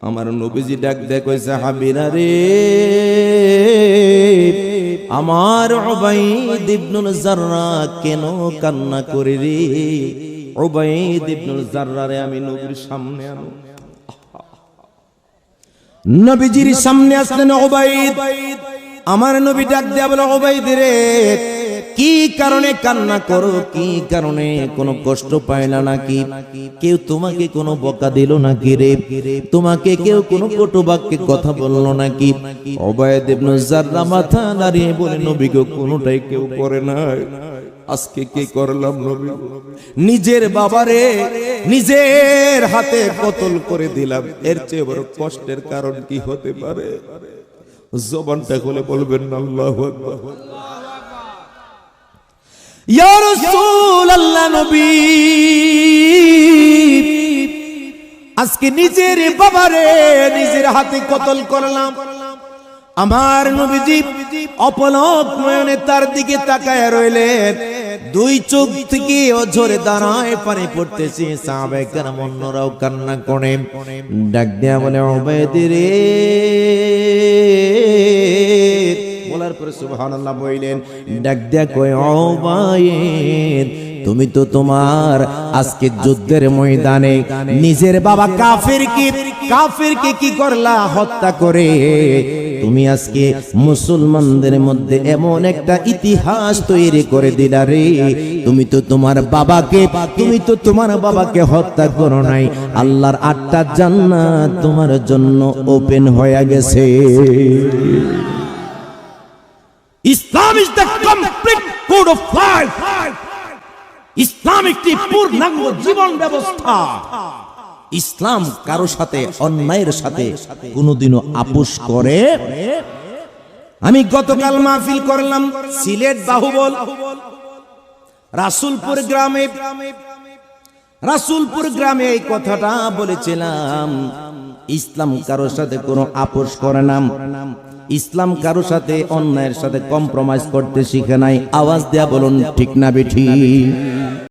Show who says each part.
Speaker 1: আমার নবীজি ডাক দেয় কই সাহাবীরা রে, আমার উবাইদ ইবনুল জাররাহ কেন কান্না করে রে? উবাইদ ইবনুল জাররাহরে আমি নবীর সামনে আনো। নবীজির সামনে আসলেন উবাইদ। আমার নবী ডাক দেয়া বলে, উবাইদ রে, কি কারণে কান্না করো? কি কারণে? কোনো কষ্ট পাইলা নাকি? কেউ তোমাকে কোনো বকা দিল নাকি রে? তোমাকে কেউ কোনো কটু বাক্যে কথা বললো নাকি? উবাইদ ইবনে জাররাহ মাথা নাড়িয়ে বলে, নবী গো, কোনোটাই কেউ করে নাই। আজকে কি করলাম নবী? নিজের বাবারে নিজের হাতে কতল করে দিলাম। এর চেয়ে বড় কষ্টের কারণ কি হতে পারে? জবানটা খুলে বলবেন না আল্লাহু আকবার। ইয়া রাসূলুল্লাহ, নবী আজকে নিজের বাবারে নিজের হাতে কতল করলাম। আমার নবীজি অপলক নয়নে তার দিকে তাকায় রইলেন। দুই চোখ থেকে অঝরে দাঁড়ায় পানি পড়তেছে। সাহাবায়ে কেরাম অন্যরাও কান্না করে। ডাক দেয়া বলে, উবাইদ রে, বলার পরে সুবহানাল্লাহ বললেন। ডাক দেয়া কয়, উবাইদ, তুমি তো তোমার আজকে যুদ্ধের ময়দানে নিজের বাবা কাফিরকে কি করলা? হত্যা করে তুমি আজকে মুসলমানদের মধ্যে এমন একটা ইতিহাস তৈরি করে দিলা রে। তুমি তো তোমার বাবাকে হত্যা করো নাই। আল্লাহর 8টা জান্নাত তোমার জন্য ওপেন হয়ে গেছে। Islam is the complete code of life. ইসলাম একটি পূর্ণাঙ্গ জীবন ব্যবস্থা। ইসলাম কারো সাথে অন্যায়ের সাথে কোনোদিনও আপোষ করে। আমি গতকাল মাহফিল করলাম সিলেট বাহুবল রাসূলপুর গ্রামে এই কথাটা বলেছিলাম। ইসলাম কারো সাথে কোনো আপোষ করে না। ইসলাম কারো সাথে অন্যায়ের সাথে কম্প্রোমাইজ করতে শিখে নাই। আওয়াজ দেয়া বলুন ঠিক না বেঠিক?